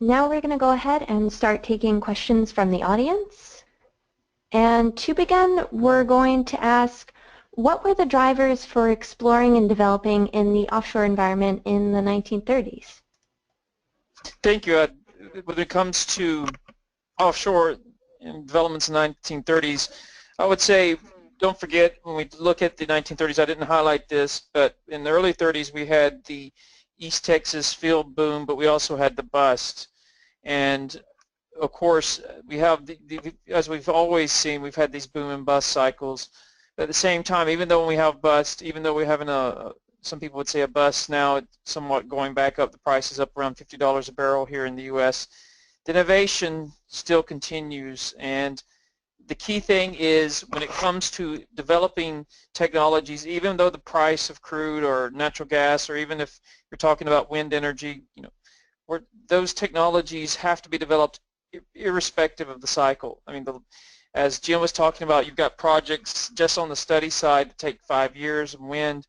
Now we're going to go ahead and start taking questions from the audience. And to begin, we're going to ask, what were the drivers for exploring and developing in the offshore environment in the 1930s? Thank you. When it comes to offshore and developments in the 1930s, I would say don't forget when we look at the 1930s, I didn't highlight this, but in the early 30s we had the East Texas field boom, but we also had the bust. And of course, we have, as we've always seen, we've had these boom and bust cycles. But at the same time, even though we have bust, even though we're having some people would say a bust now, it's somewhat going back up. The price is up around $50 a barrel here in the U.S. The innovation still continues, and the key thing is when it comes to developing technologies, even though the price of crude or natural gas, or even if you're talking about wind energy, those technologies have to be developed irrespective of the cycle. I mean, as Jim was talking about, you've got projects just on the study side that take 5 years in wind.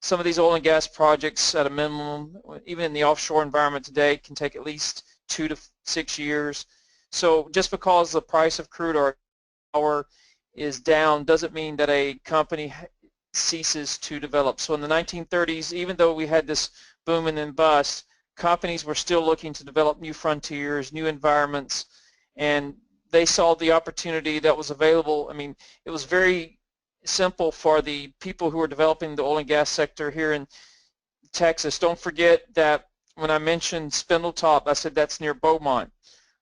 Some of these oil and gas projects at a minimum, even in the offshore environment today, can take at least 2 to 6 years. So just because the price of crude or oil is down doesn't mean that a company ceases to develop. So in the 1930s, even though we had this boom and then bust, companies were still looking to develop new frontiers, new environments, and they saw the opportunity that was available. I mean, it was very simple for the people who were developing the oil and gas sector here in Texas. Don't forget that when I mentioned Spindletop, I said that's near Beaumont.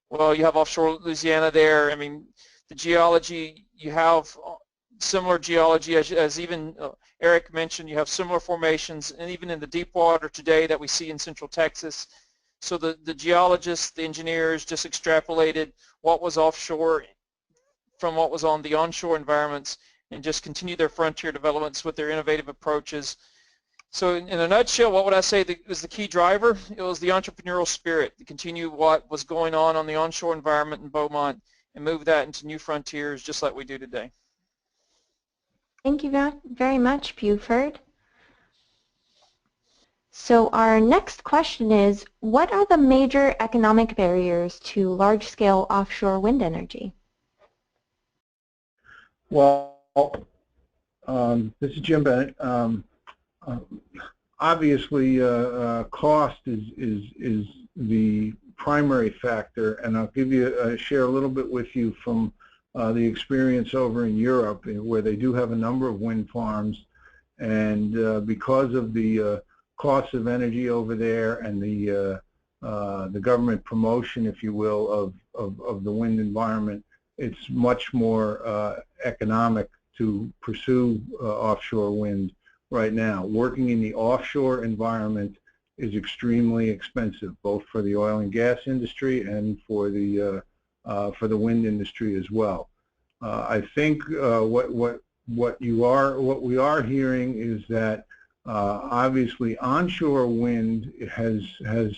Well, you have offshore Louisiana there. I mean, the geology, you have similar geology as even Eric mentioned. You have similar formations, and even in the deep water today that we see in central Texas. So the geologists, the engineers just extrapolated what was offshore from what was on the onshore environments and just continued their frontier developments with their innovative approaches. So in a nutshell, what would I say was the key driver? It was the entrepreneurial spirit to continue what was going on the onshore environment in Beaumont and move that into new frontiers just like we do today. Thank you very much, Buford. So our next question is, what are the major economic barriers to large-scale offshore wind energy? Well, this is Jim Bennett. Obviously, cost is the primary factor, and I'll share a little bit with you from the experience over in Europe, where they do have a number of wind farms, and because of the cost of energy over there and the government promotion, if you will, of the wind environment, it's much more economic to pursue offshore wind right now. Working in the offshore environment is extremely expensive, both for the oil and gas industry and for the wind industry as well. I think what we are hearing is that obviously onshore wind has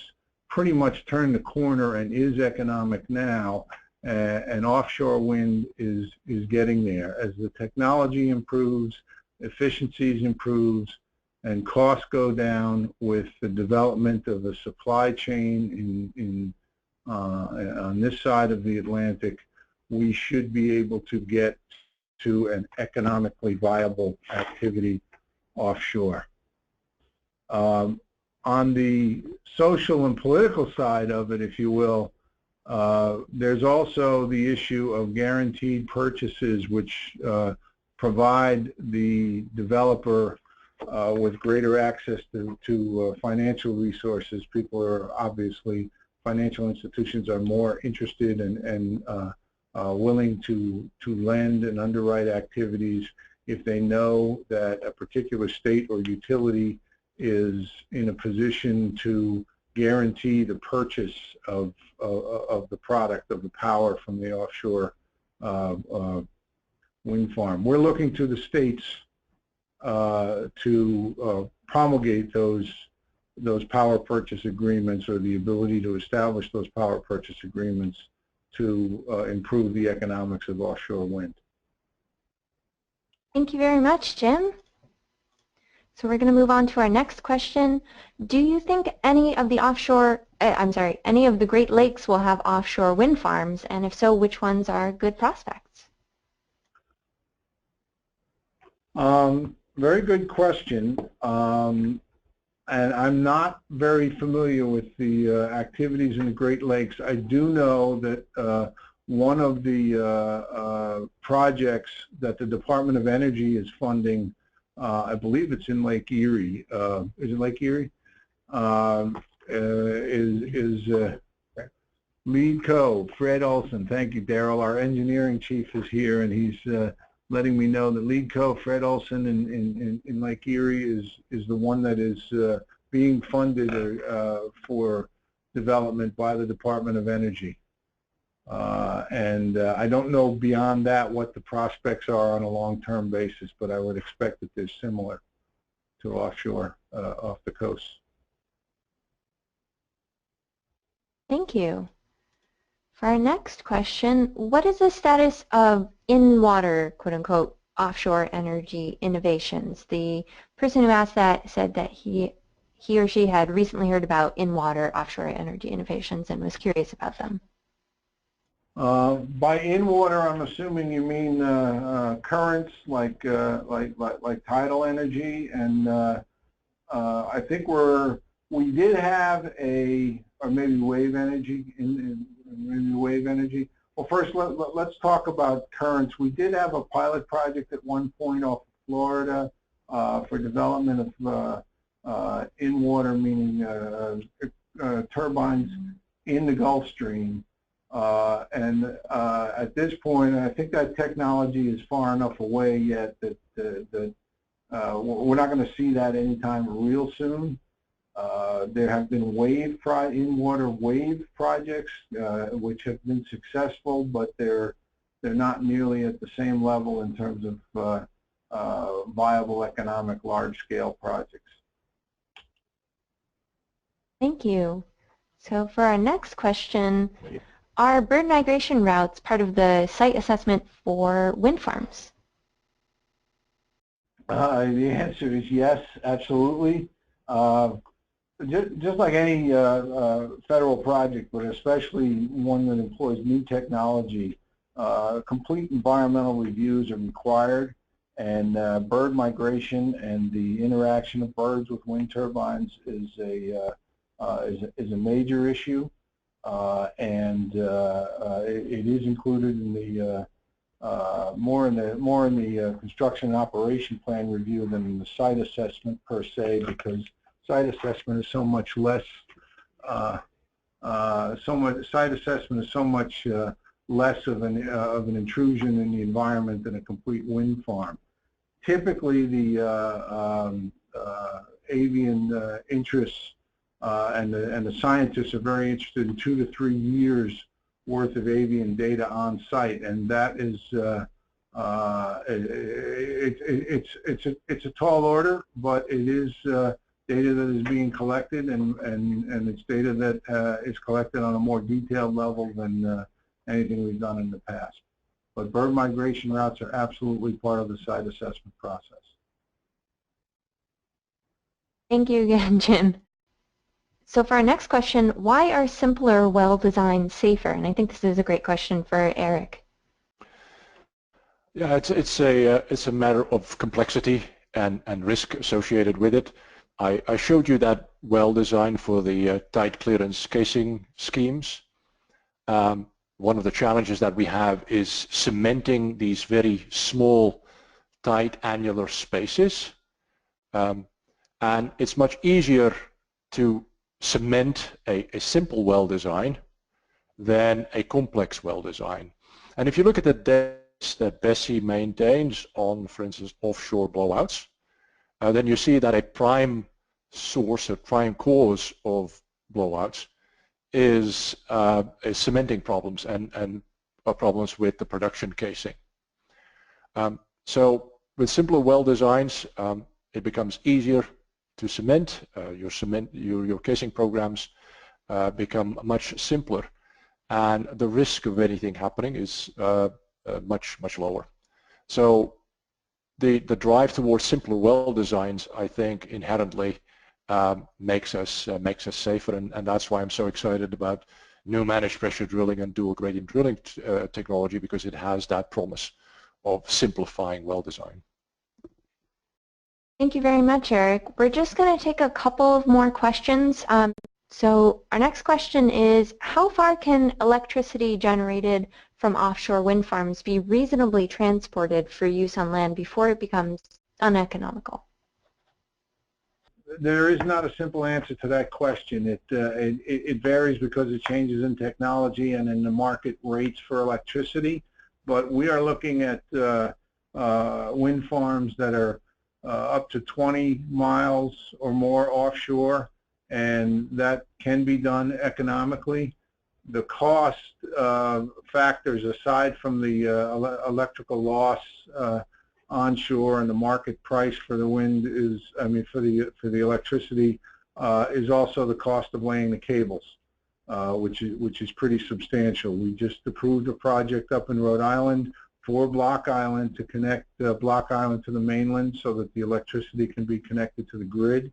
pretty much turned the corner and is economic now, and offshore wind is getting there. As the technology improves, efficiencies improves, and costs go down with the development of a supply chain on this side of the Atlantic, we should be able to get to an economically viable activity offshore. On the social and political side of it, if you will, there's also the issue of guaranteed purchases, which provide the developer with greater access to financial resources. People are obviously, financial institutions are more interested and willing to lend and underwrite activities if they know that a particular state or utility is in a position to guarantee the purchase of the product, of the power from the offshore wind farm. We're looking to the states to promulgate those power purchase agreements, or the ability to establish those power purchase agreements to improve the economics of offshore wind. Thank you very much, Jim. So we're going to move on to our next question. Do you think any of the any of the Great Lakes will have offshore wind farms? And if so, which ones are good prospects? Very good question. And I'm not very familiar with the activities in the Great Lakes. I do know that one of the projects that the Department of Energy is funding, I believe it's in Lake Erie. Is it Lake Erie? Is Lead Co. Fred Olson. Thank you, Daryl. Our engineering chief is here, and he's letting me know that Lead Co. Fred Olson in Lake Erie is the one that is being funded for development by the Department of Energy. And I don't know beyond that what the prospects are on a long-term basis, but I would expect that they're similar to offshore off the coast. Thank you. For our next question, what is the status of in-water, quote-unquote, offshore energy innovations? The person who asked that said that he or she had recently heard about in-water offshore energy innovations and was curious about them. By in-water, I'm assuming you mean currents like tidal energy, and I think we did have or maybe wave energy maybe wave energy. Well, first let's talk about currents. We did have a pilot project at one point off of Florida for development of in-water, meaning turbines in the Gulf Stream. And at this point, I think that technology is far enough away yet that we're not going to see that anytime real soon. There have been in-water wave projects which have been successful, but they're not nearly at the same level in terms of viable economic large-scale projects. Thank you. So for our next question, are bird migration routes part of the site assessment for wind farms? The answer is yes, absolutely. Just like any federal project, but especially one that employs new technology, complete environmental reviews are required, and bird migration and the interaction of birds with wind turbines is a major issue, and it is included in the more in the construction and operation plan review than in the site assessment per se, because site assessment is so much less. Site assessment is so much less of an intrusion in the environment than a complete wind farm. Typically, the avian interests and the scientists are very interested in 2 to 3 years worth of avian data on site, and that is it's a tall order, but it is data that is being collected, and it's data that is collected on a more detailed level than anything we've done in the past. But bird migration routes are absolutely part of the site assessment process. Thank you again, Jim. So for our next question, why are simpler well designs safer? And I think this is a great question for Eric. Yeah, it's a matter of complexity and risk associated with it. I showed you that well design for the tight clearance casing schemes. One of the challenges that we have is cementing these very small, tight annular spaces. And it's much easier to cement a simple well design than a complex well design. And if you look at the depths that Bessie maintains on, for instance, offshore blowouts, then you see that a prime source, a prime cause of blowouts is cementing problems and problems with the production casing. So with simpler well designs, it becomes easier to cement. Your casing programs become much simpler, and the risk of anything happening is much lower. So the drive towards simpler well designs, I think, inherently makes us safer, and that's why I'm so excited about new managed pressure drilling and dual gradient drilling technology, because it has that promise of simplifying well design. Thank you very much, Eric. We're just going to take a couple of more questions. So our next question is, how far can electricity generated from offshore wind farms be reasonably transported for use on land before it becomes uneconomical? There is not a simple answer to that question. It varies because of changes in technology and in the market rates for electricity. But we are looking at wind farms that are up to 20 miles or more offshore, and that can be done economically. The cost factors, aside from the electrical loss onshore and the market price for the wind, is, I mean, for the electricity, is also the cost of laying the cables, which is pretty substantial. We just approved a project up in Rhode Island for Block Island to connect Block Island to the mainland so that the electricity can be connected to the grid,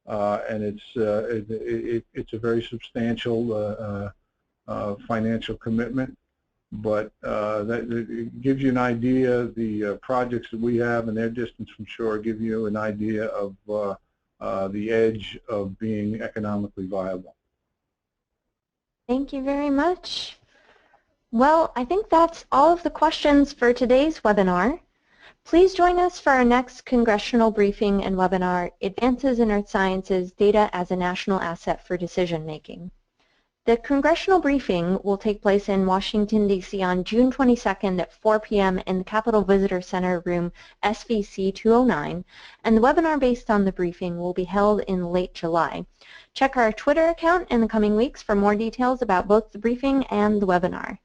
and it's a very substantial financial commitment. But it gives you an idea. The projects that we have and their distance from shore give you an idea of the edge of being economically viable. Thank you very much. Well, I think that's all of the questions for today's webinar. Please join us for our next congressional briefing and webinar, Advances in Earth Sciences, Data as a National Asset for Decision Making. The congressional briefing will take place in Washington, D.C. on June 22nd at 4 p.m. in the Capitol Visitor Center room SVC 209, and the webinar based on the briefing will be held in late July. Check our Twitter account in the coming weeks for more details about both the briefing and the webinar.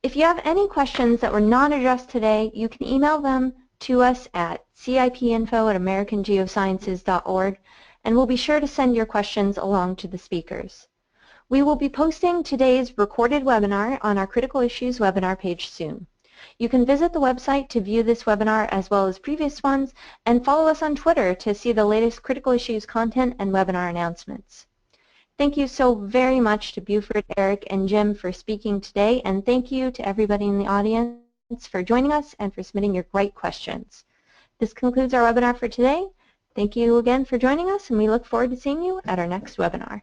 If you have any questions that were not addressed today, you can email them to us at cipinfo@americangeosciences.org, and we'll be sure to send your questions along to the speakers. We will be posting today's recorded webinar on our Critical Issues webinar page soon. You can visit the website to view this webinar as well as previous ones, and follow us on Twitter to see the latest Critical Issues content and webinar announcements. Thank you so very much to Buford, Eric, and Jim for speaking today, and thank you to everybody in the audience for joining us and for submitting your great questions. This concludes our webinar for today. Thank you again for joining us, and we look forward to seeing you at our next webinar.